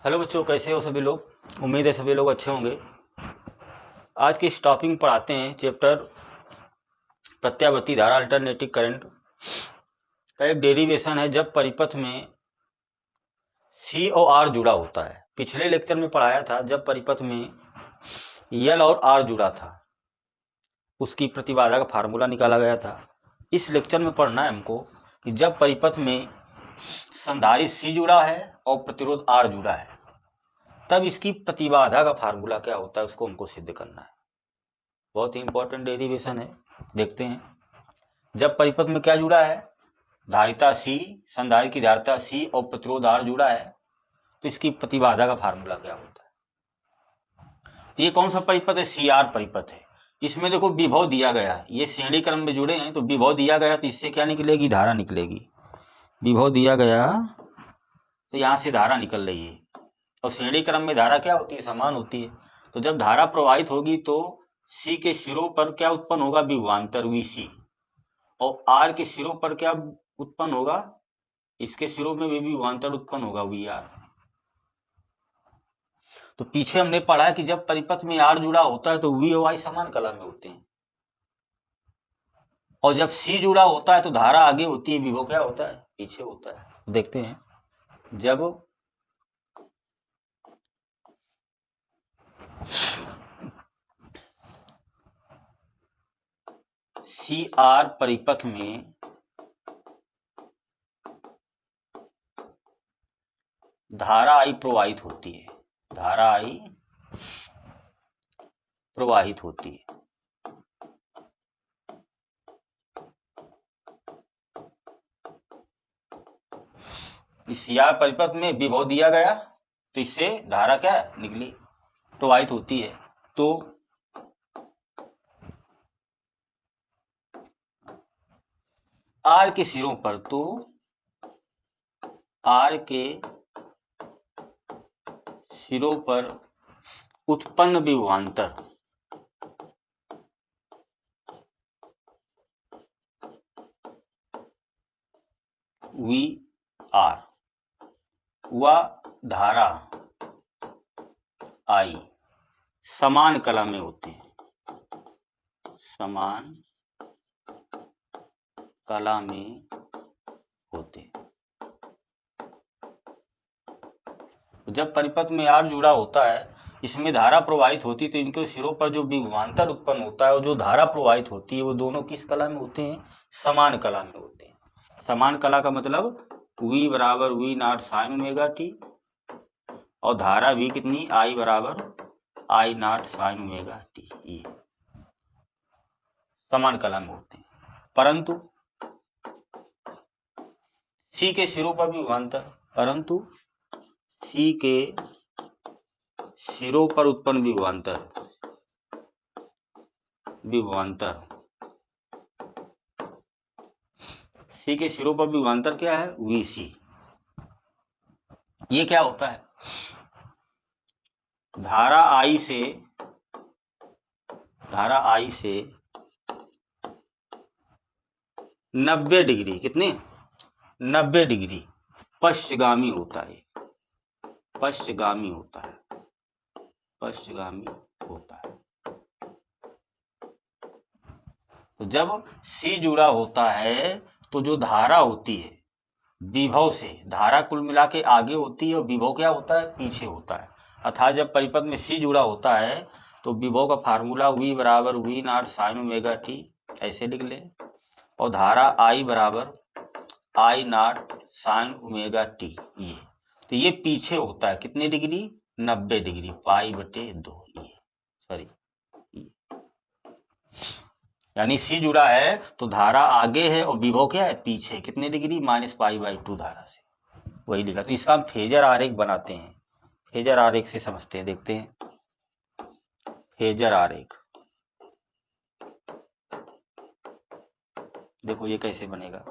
Hello बच्चों, कैसे हो सभी लोग। उम्मीद है सभी लोग अच्छे होंगे। आज की इस टॉपिक में पढ़ाते हैं चैप्टर प्रत्यावर्ती धारा अल्टरनेटिव करंट का एक डेरिवेशन है जब परिपथ में सी और आर जुड़ा होता है। पिछले लेक्चर में पढ़ाया था जब परिपथ में यल और आर जुड़ा था उसकी प्रतिबाधा का फार्मूला निकाला गया था। इस लेक्चर में पढ़ना है हमको कि जब परिपथ में संधारित्र सी जुड़ा है और प्रतिरोध आर जुड़ा है तब इसकी प्रतिबाधा का फार्मूला क्या होता है, उसको हमको सिद्ध करना है। बहुत ही इंपॉर्टेंट डेरिवेशन है। देखते हैं, जब परिपथ में क्या जुड़ा है, धारिता सी, संधारित्र की धारिता सी और प्रतिरोध आर जुड़ा है तो इसकी प्रतिबाधा का फार्मूला क्या होता है। तो ये कौन सा परिपथ है, सी आर परिपथ है। इसमें देखो विभव दिया गया है, ये श्रेणी क्रम में जुड़े हैं तो विभव दिया गया तो इससे क्या निकलेगी, धारा निकलेगी। विभव दिया गया तो यहाँ से धारा निकल रही है और श्रेणी क्रम में धारा क्या होती है, समान होती है। तो जब धारा प्रवाहित होगी तो सी के सिरों पर क्या उत्पन्न होगा, विभवांतर वीसी, और आर के सिरों पर क्या उत्पन्न होगा, इसके सिरों में भी विभवांतर उत्पन्न होगा, वी आर। तो पीछे हमने पढ़ा है कि जब परिपथ में आर जुड़ा होता है तो वी और आई समान कला में होते हैं, और जब सी जुड़ा होता है तो धारा आगे होती है, विभव क्या होता है, पीछे होता है। देखते हैं, जब सी आर परिपथ में धारा आई प्रवाहित होती है, धारा आई प्रवाहित होती है, इस सी आर परिपथ में विभव दिया गया तो इससे धारा क्या निकली, प्रवाहित होती है। तो आर के सिरों पर, तो आर के सिरों पर उत्पन्न विभवांतर वी आर व धारा आई समान कला में होते हैं, समान कला में होते हैं। जब परिपथ में आर जुड़ा होता है, इसमें धारा प्रवाहित होती है तो इनके सिरों पर जो विभवांतर उत्पन्न होता है और जो धारा प्रवाहित होती है वो दोनों किस कला में होते हैं, समान कला में होते हैं। समान कला का मतलब V बराबर V not sine omega T और धारा V कितनी, I बराबर I not sine omega T, ये समान कला में होते हैं। परंतु C के सिरों पर विभवांतर, परंतु C के सिरों पर उत्पन्न विभवांतर, विभवांतर C के सिरों पर विभवांतर क्या है, VC। ये क्या होता है, धारा I से 90 डिग्री, कितने, 90 डिग्री पश्चिगामी होता है, पश्चिगामी होता है, पश्चिगामी होता है। तो जब C जुड़ा होता है तो जो धारा होती है विभव से, धारा कुल मिला के आगे होती है और विभव क्या होता है, पीछे होता है। अर्थात जब परिपथ में C जुड़ा होता है तो विभव का फार्मूला V बराबर V not sine omega T ऐसे लिख ले, और धारा I बराबर I not sine omega T, ये तो ये पीछे होता है कितने डिग्री, 90 डिग्री, पाई बटे 2, ये सॉरी, यानी C जुड़ा है तो धारा आगे है और विभव क्या है, पीछे, कितने डिग्री, -π/2 धारा से, वही लिखा। तो इसका हम फेजर आरेख बनाते हैं, फेजर आरेख से समझते हैं। देखते हैं फेजर आरेख, देखो ये कैसे बनेगा।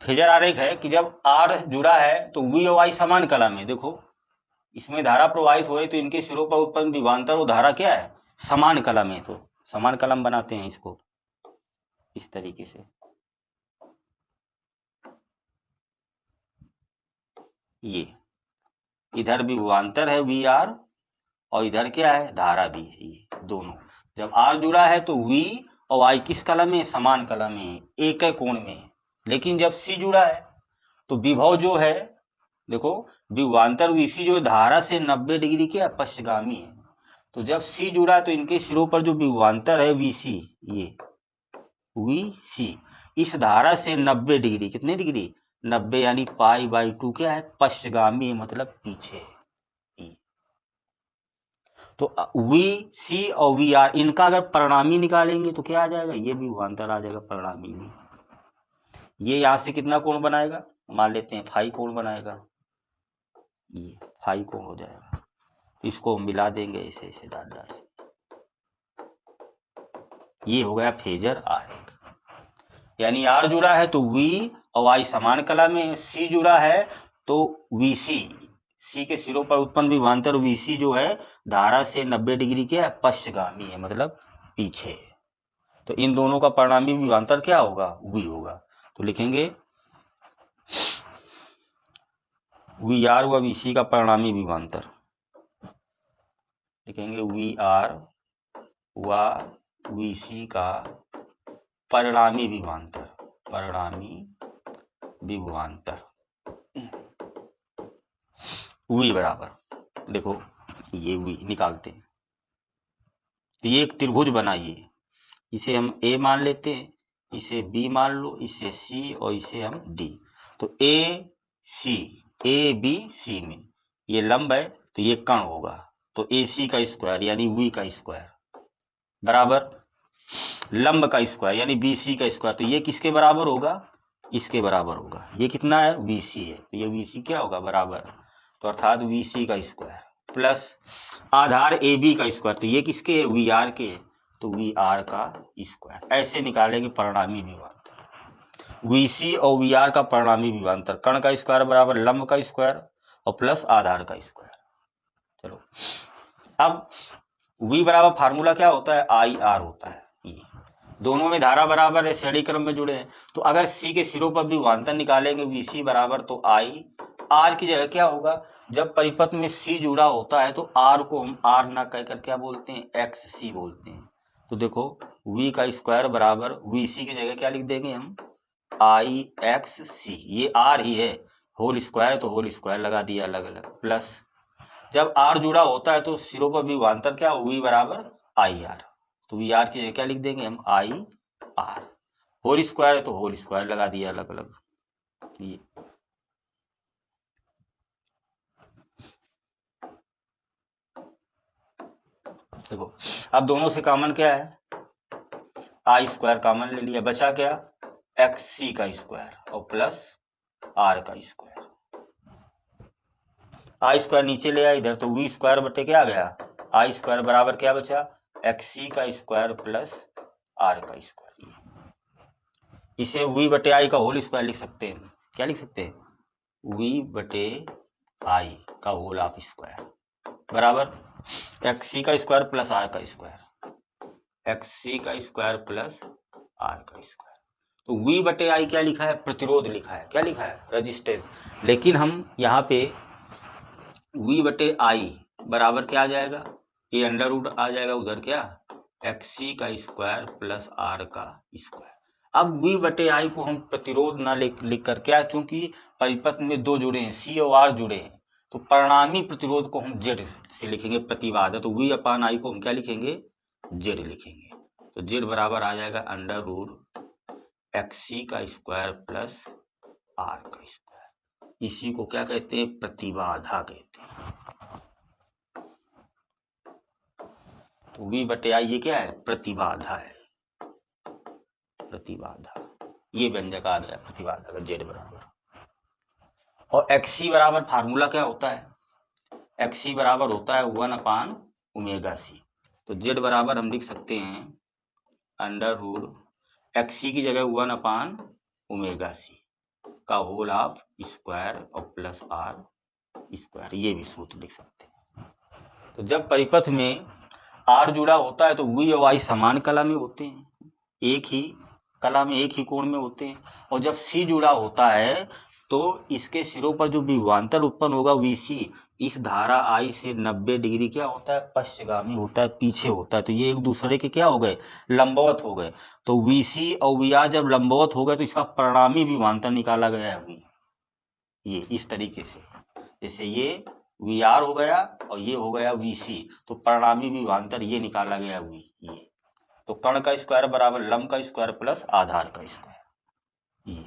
फेजर आरेख है कि जब R जुड़ा है तो V और I समान कला में, देखो इसमें धारा प्रवाहित हो रही तो इनके सिरों पर उत्पन्न विभवांतर और धारा क्या है, समान कला में, तो समान कलम बनाते हैं इसको इस तरीके से। ये इधर विभवांतर है वी आर और इधर क्या है, धारा भी है। ये दोनों जब आर जुड़ा है तो वी और आई किस कला में, समान कला में है, एक कोण में है। लेकिन जब सी जुड़ा है तो विभव जो है, देखो विभवांतर वीसी जो धारा से 90 डिग्री के पश्चगामी है। तो जब सी जुड़ा है तो इनके सिरों पर जो विभवांतर है वीसी, ये वीसी इस धारा से 90 डिग्री, कितने डिग्री, 90 यानी π/2 क्या है, पश्चगामी है, मतलब पीछे। तो वी सी और वी आर इनका अगर परिणामी निकालेंगे तो क्या आ जाएगा, ये भी विभवांतर आ जाएगा परिणामी में। ये यहां से कितना कोण बनाएगा, मान लेते हैं फाई कोण बनाएगा, ये फाई कोण हो जाएगा। तो इसको मिला देंगे ऐसे ऐसे डाट डाट से, ये हो गया फेजर आरेख। यानी आर जुड़ा है तो वी और आई समान कला में, सी जुड़ा है तो वी सी के सिरों पर उत्पन्न विभवांतर वीसी जो है धारा से 90 डिग्री के पश्चगामी है, मतलब पीछे। तो इन दोनों का परिणामी विभवांतर क्या होगा, वी होगा। तो लिखेंगे वी आर व वीसी का परिणामी विभवांतर, लिखेंगे वी आर व वीसी का परिणामी विभवांतर, परिणामी विभवांतर वी बराबर, देखो ये वी निकालते हैं। तो ये एक त्रिभुज बनाइए, इसे हम ए मान लेते हैं, इसे बी मान लो, इसे सी और इसे हम डी। तो ए बी सी में ये लंब है तो ये कर्ण होगा, तो ए सी का स्क्वायर यानी वी का स्क्वायर बराबर लंब का स्क्वायर यानी बी सी का स्क्वायर। तो ये किसके बराबर होगा, इसके बराबर होगा। ये कितना है, वी सी है, तो ये वी सी क्या होगा बराबर, तो अर्थात वी सी का स्क्वायर प्लस आधार ए बी का स्क्वायर। तो ये किसके है, वी आर के, तो वी आर का स्क्वायर। ऐसे निकालेंगे परिणामी विभवांतर, वी सी और वी आर का परिणामी विभवांतर, कर्ण का स्क्वायर बराबर लंब का स्क्वायर और प्लस आधार का स्क्वायर। चलो अब वी बराबर फार्मूला क्या होता है, आई आर होता है। ये दोनों में धारा बराबर है, श्रेणी क्रम में जुड़े हैं। तो अगर सी के सिरों पर विभवांतर निकालेंगे वी सी बराबर, तो आई आर की जगह क्या होगा, जब परिपथ में सी जुड़ा होता है तो आर को हम आर ना कहकर क्या बोलते हैं, एक्स सी बोलते हैं। तो देखो वी का स्क्वायर बराबर वी सी की जगह क्या लिख देंगे हम, आई एक्स सी, ये आर ही है, होल स्क्वायर तो होल स्क्वायर लगा दिया अलग अलग, प्लस जब आर जुड़ा होता है तो सिरों पर विभवांतर क्या, वी बराबर आई आर, तो वी आर की जगह क्या लिख देंगे हम, आई आर, होल स्क्वायर है तो होल स्क्वायर लगा दिया अलग अलग। ये देखो अब दोनों से कॉमन क्या है, आई स्क्वायर कॉमन ले लिया, बचा क्या, एक्स सी का स्क्वायर और प्लस आर का स्क्वायर। आई स्क्वायर नीचे ले आया इधर, तो वी स्क्वायर बटे क्या आ गया, आई स्क्वायर बराबर क्या बचा, एक्स सी का स्क्वायर प्लस आर का स्क्वायर। इसे वी बटे आई का होल स्क्वायर लिख सकते हैं, क्या लिख सकते हैं, वी बटे आई का होल ऑफ स्क्वायर बराबर एक्स सी का स्क्वायर प्लस आर का स्क्वायर, एक्स सी का स्क्वायर प्लस आर का स्क्वायर। तो वी बटे आई क्या लिखा है, प्रतिरोध लिखा है, क्या लिखा है, रेजिस्टेंस। लेकिन हम यहाँ पे वी बटे आई बराबर क्या आ जाएगा, ये अंडर रूट आ जाएगा, उधर क्या एक्स सी का स्क्वायर प्लस आर का स्क्वायर। अब वी बटे आई को हम प्रतिरोध ना लिख कर क्या, चूंकि परिपथ में दो जुड़े हैं, सी और आर जुड़े हैं, तो परिणामी प्रतिरोध को हम जेड से लिखेंगे, प्रतिबाधा। तो वी अपान आई को हम क्या लिखेंगे, जेड लिखेंगे। तो जेड बराबर आ जाएगा अंडर रूट एक्स सी का स्क्वायर प्लस आर का स्क्वायर। इसी को क्या कहते हैं, प्रतिबाधा कहते हैं। तो वी बटे आई ये क्या है, प्रतिबाधा है, प्रतिबाधा, ये व्यंजक आ गया प्रतिबाधा का, जेड बराबर। और एक्स सी बराबर फार्मूला क्या होता है, एक्स सी बराबर होता है 1/ओमेगा सी। तो जेड बराबर हम लिख सकते हैं अंडर रूट एक्स सी की जगह 1/ओमेगा सी का होल ऑफ स्क्वायर और प्लस आर स्क्वायर, ये भी सूत्र लिख सकते हैं। तो जब परिपथ में आर जुड़ा होता है तो वी और आई समान कला में होते हैं, एक ही कला में एक ही कोण में होते हैं। और जब सी जुड़ा होता है तो इसके सिरों पर जो विभवांतर उत्पन्न होगा VC इस धारा I से 90 डिग्री क्या होता है, पश्चगामी होता है, पीछे होता है। तो ये एक दूसरे के क्या हो गए, लंबवत हो गए। तो VC और VR जब लंबवत हो गए तो इसका परिणामी विभवांतर निकाला गया है ये इस तरीके से। जैसे ये VR हो गया और ये हो गया VC, तो परिणामी विभवांतर ये निकाला गया ये। तो कण का स्क्वायर बराबर लंब का स्क्वायर प्लस आधार का स्क्वायर ये,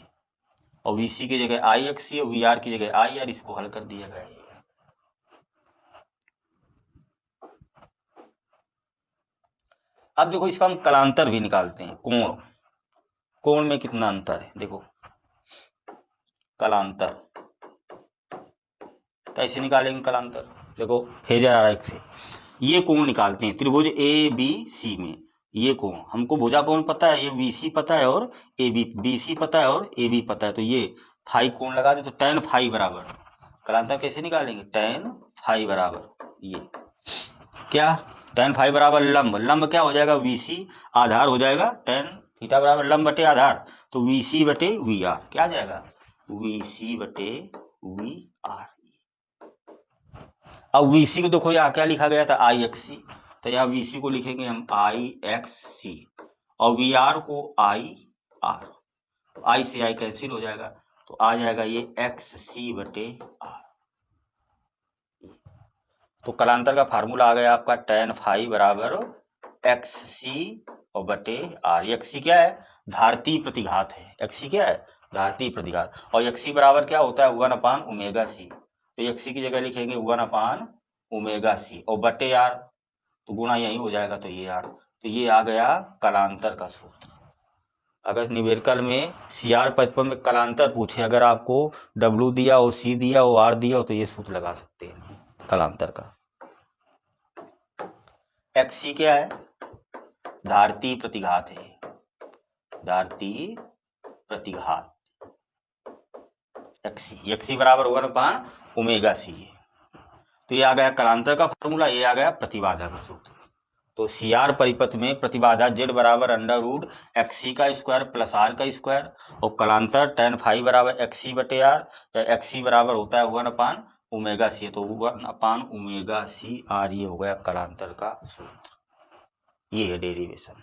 और VC की जगह IXC और VR की जगह IR, इसको हल कर दिया गया है। अब देखो इसका हम कलांतर भी निकालते हैं। कोण में कितना अंतर है, देखो कलांतर कैसे निकालेंगे कलांतर, देखो फेजर आरेख से ये कोण निकालते हैं। त्रिभुज ABC में ये कोण, हमको भुजा कोण पता है, ये VC पता है और BC पता है और AB पता है। तो ये फाई कोण लगा दे, तो tan फाई बराबर, कलांतर कैसे निकालेंगे, tan फाई बराबर ये क्या, tan फाई बराबर लंब क्या हो जाएगा, VC, आधार हो जाएगा tan थीटा बराबर लंब बटे आधार, तो VC बटे VR क्या आ जाएगा, VC बटे VR। अब VC को देखो यहाँ क्या लिखा गया था, IXC, तो यहाँ VC को लिखेंगे हम IXC और VR को IR, I से I कैंसिल हो जाएगा, तो आ जाएगा ये XC बटे R। तो कलांतर का फार्मूला आ गया आपका tan फाई बराबर XC और बटे R। XC क्या है, धारती प्रतिघात है, XC क्या है, धारती प्रतिघात, और XC बराबर क्या होता है 1/ωc। तो XC की जगह लिखेंगे 1/ωc और बटे R, तो गुणा यही हो जाएगा, तो ये R। तो ये आ गया कलांतर का सूत्र। अगर न्यूमेरिकल में CR 55 में कलांतर पूछे, अगर आपको W दिया हो, C दिया हो, R दिया हो, तो ये सूत्र लगा सकते हैं कलांतर का। XC क्या है, धारती प्रतिघात है, धारती प्रतिघात XC बराबर 1/ωc है। तो ये आ गया कलांतर का फार्मूला, ये आ गया प्रतिबाधा का सूत्र। तो CR परिपथ में प्रतिबाधा Z बराबर √XC का स्क्वायर प्लस R का स्क्वायर, और कलांतर tan फाई बराबर XC बटे R, XC बराबर होता है 1/ωc, तो 1/ωc R, ये हो गया कलांतर का सूत्र, ये है डेरिवेशन।